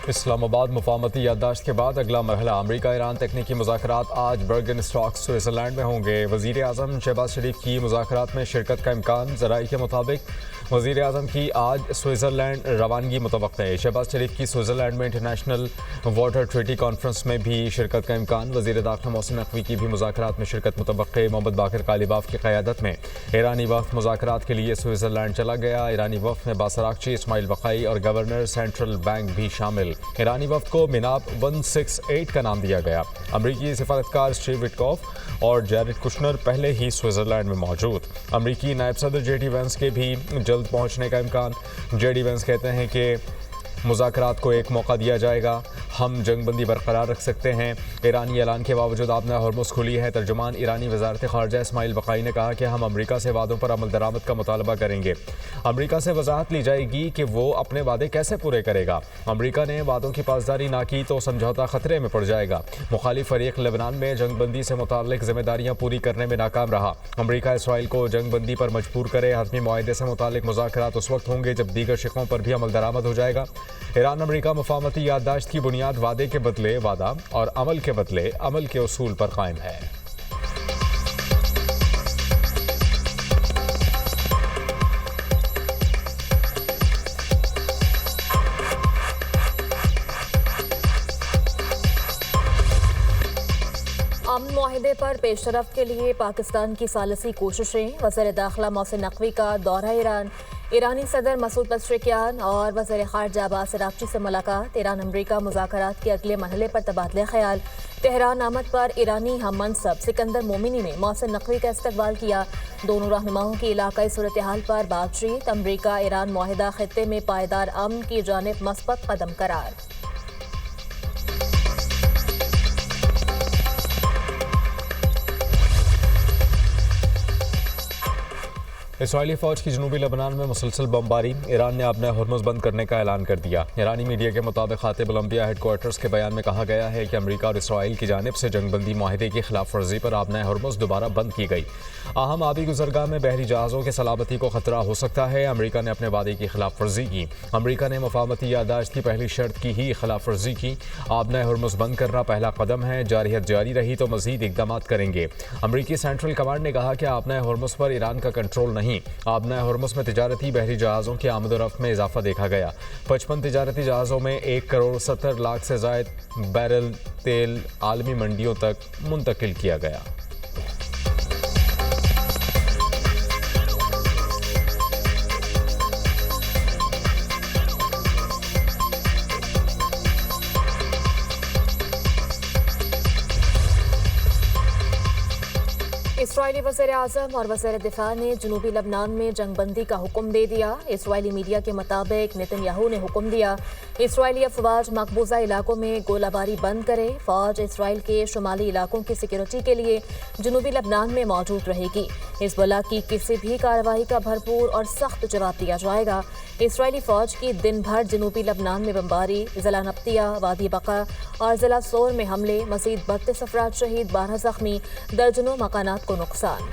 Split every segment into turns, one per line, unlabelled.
इस्लामाबाद मुफाहमती याददाश्त के बाद अगला मरहला अमरीका ईरान तकनीकी मुज़ाकरात आज बर्गन स्टॉक स्विट्ज़रलैंड में होंगे। वज़ीर आज़म शहबाज शरीफ की मुज़ाकरात में शिरकत का इम्कान। ज़राई के मुताबिक वज़ीर आज़म की आज स्विट्ज़रलैंड रवानगी मुतवक्क है। शहबाज शरीफ की स्विट्ज़रलैंड में इंटरनेशनल वाटर ट्रीटी कॉन्फ्रेंस में भी शिरकत का इम्कान। वज़ीर दाखिला मोहसिन नकवी की भी मुज़ाकरात में शिरकत मुतवक्क है। मोहम्मद बाकर कालीबाफ की क़यादत में ईरानी वफ़द मुज़ाकरात के लिए स्विट्ज़रलैंड चला गया। ईरानी वफ़द में बासराकची, इस्माइल बक़ाई और गवर्नर सेंट्रल बैंक भी शामिल। ईरानी वफ़द को मिनाब 168 का नाम दिया गया। अमरीकी सफारतकार स्टीव विटकॉफ और जैरेड कुशनर पहले ही स्विट्ज़रलैंड में मौजूद। अमरीकी नायब सदर जेडी वेंस के भी जल्द पहुंचने का इम्कान। जेडी वेंस कहते हैं कि मुज़ाकरात को एक मौका दिया जाएगा, हम जंगबंदी बरकरार रख सकते हैं। ईरानी ऐलान के बावजूद आपना हॉर्मुज़ खुली है। तर्जुमान ईरानी वज़ारत ख़ारजा इस्माइल बक़ाई ने कहा कि हम अमरीका से वादों पर अमल दरामद का मुतालबा करेंगे। अमरीका से वजाहत ली जाएगी कि वो अपने वादे कैसे पूरे करेगा। अमरीका ने वादों की पासदारी ना की तो समझौता खतरे में पड़ जाएगा। मुखालिफ फरीक लेबनान में जंगबंदी से मुताल्लिक़ ज़िम्मेदारियाँ पूरी करने में नाकाम रहा। अमरीका इसराइल को जंगबंदी पर मजबूर करे। हतमी मुआहदे से मुताल्लिक़ मुज़ाकरात उस वक्त होंगे जब दीगर शिकों पर भी अमल दरामद हो जाएगा। ईरान अमरीका मुफाहमती याददाश्त की बुनियाद वादे के बदले वादा और अमल के बदले अमल के उसूल पर कायम है।
अमन मुआहिदे पर पेशरफ्त के लिए पाकिस्तान की सालसी कोशिशें। वज़ीर दाखिला मोहसिन नकवी का दौरा ईरान। ईरानी सदर मसूद पज़ेश्कियान और वज़ीर ख़ारजा अब्बास अराग़ची से मुलाकात। ईरान अमरीका मुज़ाकरात के अगले मरहले पर तबादला ख्याल। तेहरान आमद पर ईरानी हम मनसब सिकंदर मोमिनी ने मोहसिन नकवी का इस्तकबाल किया। दोनों रहनुमाओं की इलाकाई सूरत हाल पर बातचीत। अमरीका ईरान मुआहिदा खित्ते में पायदार अमन की जानिब मस्बत कदम करार।
इसराइली फ़ौज की जनूबी लेबनान में मुसलसल बमबारी। ईरान ने अपने हॉर्मुज़ बंद करने का ऐलान कर दिया। ईरानी मीडिया के मुताबिक खातिब ओलंपिया हेडक्वार्टर्स के बयान में कहा गया है कि अमरीका और इसराइल की जानिब से जंगबंदी मुआहदे की खिलाफ वर्जी पर अपना हॉर्मुज़ दोबारा बंद की गई। अहम आबी गुजरगाह में बहरी जहाज़ों की सलामती को खतरा हो सकता है। अमरीका ने अपने वादे की खिलाफ वर्जी की। अमरीका ने मुफाहमती याददाश्त की पहली शर्त की ही खिलाफ वर्जी की। अपना हॉर्मुज़ बंद करना पहला कदम है। जारियत जारी रही तो मज़ीद इक़दाम करेंगे। अमरीकी सेंट्रल कमांड ने कहा कि अपना हॉर्मुज़ पर ईरान का कंट्रोल नहीं। अपना हॉर्मुज़ में तिजारती बहरी जहाज़ों की आमद-ओ-रफ़्त में इजाफा देखा गया। 55 तिजारती जहाज़ों में 1 करोड़ 70 लाख से ज़ायद बैरल तेल आलमी मंडियों तक मुंतकिल किया गया।
इसराइली वज़ीर आज़म और वज़ीर दिफा ने जनूबी लबनान में जंगबंदी का हुक्म दे दिया। इसराइली मीडिया के मुताबिक नेतन्याहू ने हुक्म दिया इसराइली अफवाज मकबूजा इलाकों में गोलाबारी बंद करे। फ़ौज इसराइल के शुमाली इलाकों की सिक्योरिटी के लिए जनूबी लबनान में मौजूद रहेगी। हिज़्बुल्लाह की किसी भी कार्रवाई का भरपूर और सख्त जवाब दिया जाएगा। इसराइली फ़ौज की दिन भर जनूबी लबनान में बमबारी, ज़िला नब्तिया, वादी बका और ज़िला सोर में हमले, मज़ीद 32 अफराद शहीद, 12 ज़ख्मी, दर्जनों मकानात को नुकसान।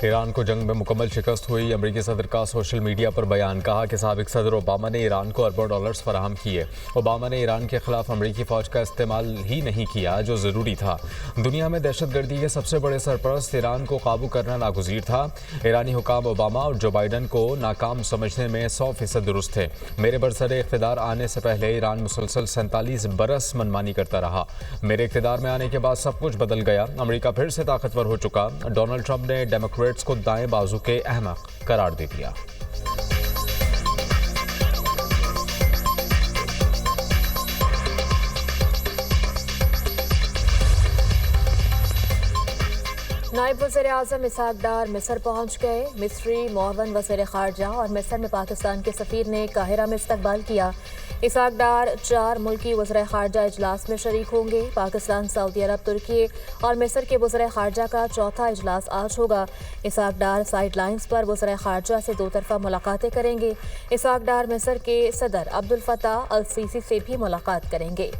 ईरान को जंग में मुकम्मल शिकस्त हुई। अमरीकी सदर का सोशल मीडिया पर बयान। कहा कि साबिक सदर ओबामा ने ईरान को अरबों डॉलर्स फराहम किए। ओबामा ने ईरान के खिलाफ अमरीकी फ़ौज का इस्तेमाल ही नहीं किया जो ज़रूरी था। दुनिया में दहशतगर्दी के सबसे बड़े सरपरस्त ईरान को काबू करना नागुज़ीर था। ईरानी हुकाम ओबामा और जो बाइडन को नाकाम समझने में 100% दुरुस्त थे। मेरे बरसरे इक़्तिदार आने से पहले ईरान मुसलसल 47 बरस मनमानी करता रहा। मेरे इक़्तिदार में आने के बाद सब कुछ बदल गया। अमरीका फिर से ताकतवर हो चुका। डोनाल्ड ट्रंप ने डेमोक्रेट्स को दाएं बाजू के अहमक करार दे दिया।
नायब वज़ीर आज़म इसहाक डार मिस्र पहुंच गए। मिस्री मुआवन वज़ीर ख़ारजा और मिस्र में पाकिस्तान के सफ़ीर ने काहिरा में इस्तकबाल किया। इसहाक डार 4 मुल्की वज़ीर ख़ारजा इजलास में शरीक होंगे। पाकिस्तान, सऊदी अरब, तुर्की और मिस्र के वज़ीर ख़ारजा का चौथा इजलास आज होगा। इसहाक डार साइड लाइन्स पर वज़ीर ख़ारजा से 2 तरफ़ा मुलाकातें करेंगे। इसहाक डार मिस्र के सदर अब्दुल फताह अल सीसी से भी मुलाकात करेंगे।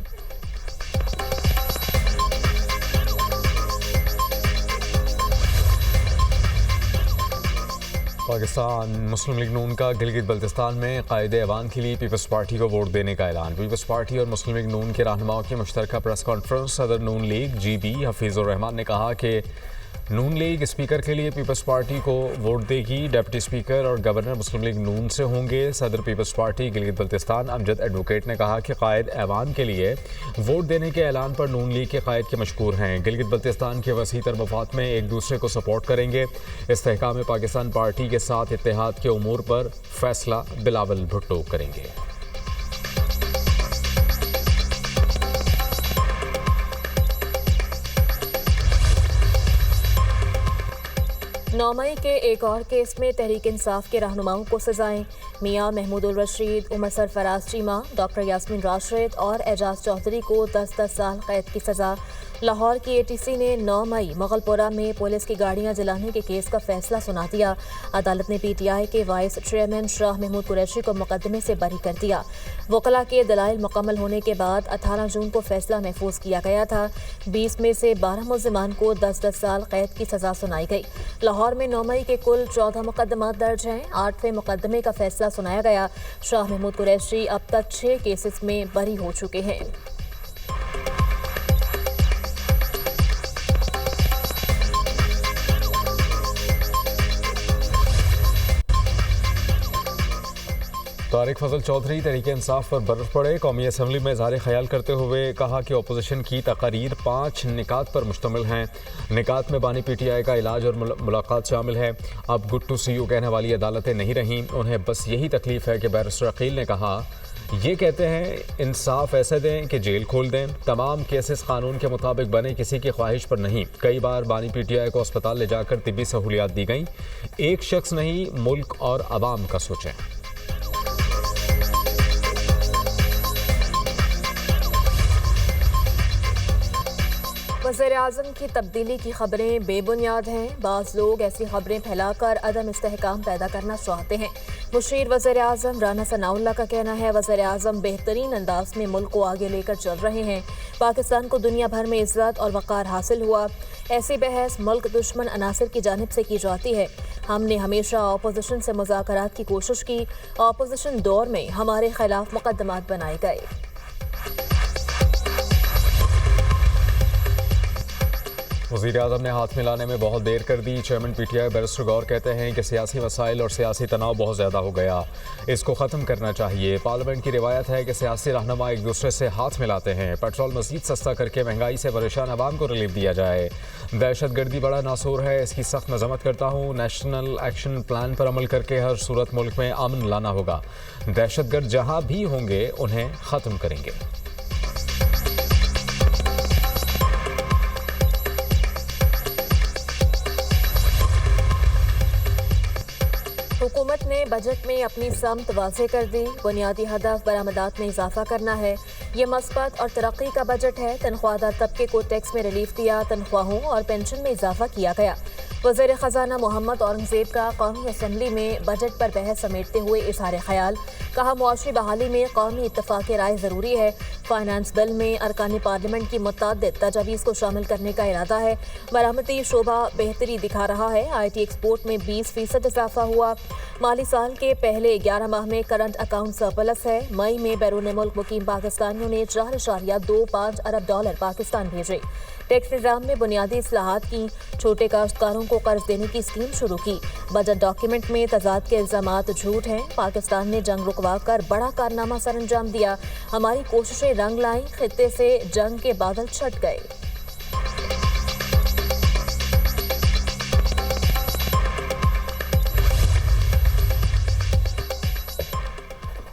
पाकिस्तान मुस्लिम लीग नून का गिलगित बल्तिस्तान में कायदे ऐवान के लिए पीपल्स पार्टी को वोट देने का ऐलान। पीपल्स पार्टी और मुस्लिम लीग नून के रहनुमाओं की मुश्तरका प्रेस कॉन्फ्रेंस। सदर नून लीग GB हफीजुर रहमान ने कहा कि नून लीग स्पीकर के लिए पीपल्स पार्टी को वोट देगी। डिप्टी स्पीकर और गवर्नर मुस्लिम लीग नून से होंगे। सदर peoples party Gilgit Baltistan Amjad advocate ने कहा कि कायद ऐवान के लिए वोट देने के ऐलान पर नून लीग के कायद के मशकूर हैं। गिलगित बल्तिस्तान के वसी तर मफाद में एक दूसरे को सपोर्ट करेंगे। इस्तेहकाम पाकिस्तान पार्टी के साथ इत्तेहाद के उमूर पर फैसला बिलावल भुट्टो करेंगे।
9 मई के एक और केस में तहरीक इंसाफ के रहनुमाओं को सजाएं। मियां महमूदुल रशीद, उमर सरफराज चीमा, डॉक्टर यास्मीन राशिद और एजाज चौधरी को 10-10 साल कैद की सजा। लाहौर की ATC ने 9 मई मुगलपुरा में पुलिस की गाड़ियां जलाने के केस का फैसला सुना दिया। अदालत ने PTI के वाइस चेयरमैन शाह महमूद कुरैशी को मुकदमे से बरी कर दिया। वकला के दलाइल मुकम्मल होने के बाद 18 जून को फैसला महफूज किया गया था। 20 में से 12 मुल्जिमान को 10-10 साल कैद की सजा सुनाई गई। लाहौर में 9 मई के कुल 14 मुकदमात दर्ज हैं। 8वें मुकदमे का फैसला सुनाया गया। शाह महमूद कुरैशी अब तक 6 केसेस में बरी हो चुके हैं।
तारिक फजल चौधरी तहरीक इंसाफ पर बर्फ पड़े। कौमी असम्बली में इज़हार ख्याल करते हुए कहा कि अपोजिशन की तकारीर 5 निकात पर मुश्तमिल हैं। निकात में बानी PTI का इलाज और मुलाकात शामिल है। अब गुड टू सी यू कहने वाली अदालतें नहीं रहीं। उन्हें बस यही तकलीफ है कि बैरिस्टर अकील ने कहा, ये कहते हैं इंसाफ ऐसे दें कि जेल खोल दें। तमाम केसेस कानून के मुताबिक बने, किसी की ख्वाहिश पर नहीं। कई बार बानी PTI को अस्पताल ले जाकर तिब्बी सहूलियात दी गई। एक शख्स नहीं, मुल्क और अवाम का सोचें।
वज़ीर आज़म की तब्दीली की खबरें बेबुनियाद हैं। बाज़ लोग ऐसी खबरें फैलाकर अदम इस्तेहकाम पैदा करना चाहते हैं। मुशीर वज़ीर आज़म राना सनाउल्लाह का कहना है, वज़ीर आज़म बेहतरीन अंदाज में मुल्क को आगे लेकर चल रहे हैं। पाकिस्तान को दुनिया भर में इज़्ज़त और वक़ार हासिल हुआ। ऐसी बहस मुल्क दुश्मन अनासर की जानिब से की जाती है। हमने हमेशा अपोजिशन से मुज़ाकरात की कोशिश की। अपोजिशन दौर में हमारे खिलाफ मुकदमात बनाए गए।
वज़ीर आज़म ने हाथ मिलाने में बहुत देर कर दी। चेयरमैन PTI बैरिस्टर गौर कहते हैं कि सियासी मसाइल और सियासी तनाव बहुत ज़्यादा हो गया, इसको ख़त्म करना चाहिए। पार्लियामेंट की रिवायत है कि सियासी रहनुमा एक दूसरे से हाथ मिलाते हैं। पेट्रोल मज़ीद सस्ता करके महंगाई से परेशान आवाम को रिलीफ दिया जाए। दहशतगर्दी बड़ा नासूर है, इसकी सख्त मजम्मत करता हूँ। नेशनल एक्शन प्लान पर अमल करके हर सूरत मुल्क में अमन लाना होगा। दहशतगर्द जहाँ भी होंगे उन्हें ख़त्म करेंगे।
हुकूमत ने बजट में अपनी समत वाज़ेह कर दी। बुनियादी हदफ बरामदात में इजाफा करना है। ये मस्बत और तरक्की का बजट है। तनख्वाहदार तबके को टैक्स में रिलीफ दिया। तनख्वाहों और पेंशन में इजाफा किया गया। वज़ीर ख़जाना मोहम्मद औरंगज़ेब का कौमी असम्बली में बजट पर बहस समेटते हुए इज़हार ख्याल। कहा, मुआशरी बहाली में कौमी इत्तफ़ाक़ राय ज़रूरी है। फाइनेंस बिल में अरकान पार्लियामेंट की मुतअद्दिद तजावीज़ को शामिल करने का इरादा है। मरामती शोबा बेहतरी दिखा रहा है। IT एक्सपोर्ट में 20% इजाफा हुआ। माली साल के पहले 11 माह में करंट अकाउंट सरप्लस है। मई में बैरून मुल्क मुकीम पाकिस्तानियों ने $4.25 अरब पाकिस्तान भेजे। टैक्स निज़ाम में बुनियादी इस्लाहात की। छोटे काश्तकारों को कर्ज देने की स्कीम शुरू की। बजट डॉक्यूमेंट में तजाद के इल्ज़ामात झूठ हैं। पाकिस्तान ने जंग रुकवा कर बड़ा कारनामा सर अंजाम दिया। हमारी कोशिशें रंग लाईं। खित्ते से जंग के बादल छट गए।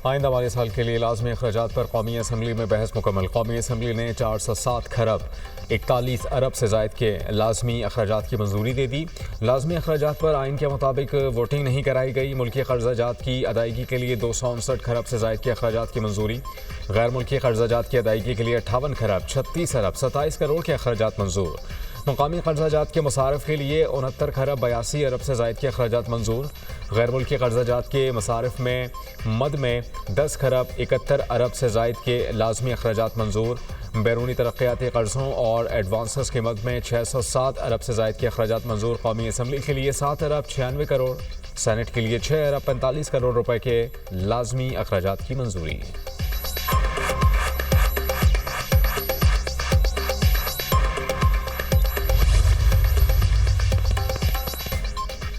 आइंदा माली साल के लिए लाजमी अखराजात पर कौमी असम्बली में बहस मुकम्मल। कौमी असम्बली ने 407 खरब 41 अरब से ज़ायद के लाजमी अखराजात की मंजूरी दे दी। लाजमी अखराजात पर आइन के मुताबिक वोटिंग नहीं कराई गई। मुल्की कर्जा जात की अदायगी के लिए 259 खरब से ज़ायद के अखराजात की मंजूरी। गैर मुल्की कर्जाजात की अदायगी के लिए 58 खरब 36 अरब 27 करोड़ के अखराजात मंजूर। मुकामी कर्जाजात के मसारफ के लिए 69 खरब 82 अरब से ज़ायद के अखराजात मंजूर। गैर मुल्की कर्जाजात के मसारफ में मद में 10 खरब 71 अरब से ज़ायद के लाजमी अखराजात मंजूर। बैरूनी तरक्याती कर्ज़ों और एडवांसेस की मद में 607 अरब से ज़ायद के अखराजात मंजूर। कौमी असम्बली के लिए 7 अरब 96 करोड़, सेनेट के लिए 6 अरब 45 करोड़ रुपए के लाजमी अखराजात की मंजूरी।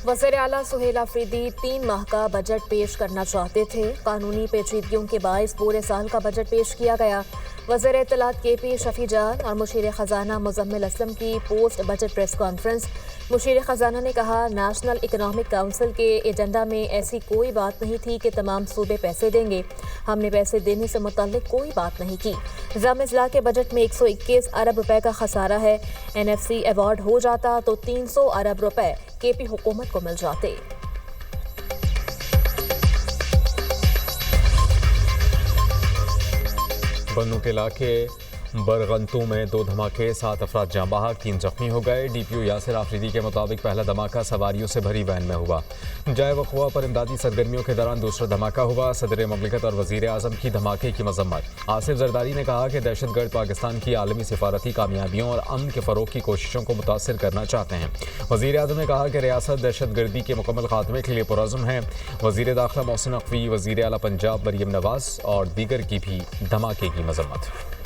वज़ीर आला सुहेल अफरीदी 3 माह का बजट पेश करना चाहते थे। कानूनी पेचीदगियों के बायस पूरे साल का बजट पेश किया गया। वज़ीर इत्तलात KP शफी जान और मुशीर ख़जाना मुज़म्मिल असलम की पोस्ट बजट प्रेस कॉन्फ्रेंस। मुशीर ख़जाना ने कहा, नेशनल इकनॉमिक काउंसिल के एजेंडा में ऐसी कोई बात नहीं थी कि तमाम सूबे पैसे देंगे। हमने पैसे देने से मुतल्लिक कोई बात नहीं की। निज़ाम इज़्ला के बजट में 121 अरब रुपए का खसारा है। NFC अवार्ड हो जाता तो 300 अरब रुपए KP हुकूमत को मिल जाते।
बन्नू के इलाके बरगंतू में 2 धमाके, 7 अफराद जाँ बहक, 3 जख्मी हो गए। DPO यासिर आफरीदी के मुताबिक पहला धमाका सवारियों से भरी वैन में हुआ। जाए वक़ुआ पर इमदादी सरगर्मियों के दौरान दूसरा धमाका हुआ। सदर ममलिकत और वज़ीर आज़म की धमाके की मजम्मत। आसिफ जरदारी ने कहा कि दहशतगर्द पाकिस्तान की आलमी सिफारती कामयाबियों और अमन के फ़रोग की कोशिशों को मुतासर करना चाहते हैं। वज़ीर आज़म ने कहा कि रियासत दहशतगर्दी के मुकम्मल खात्मे के लिए पुरअज़्म है। वज़ीर दाखिला मोहसिन नकवी, वज़ीर आला पंजाब मरीम नवाज़ और दीगर की भी धमाके की मजम्मत।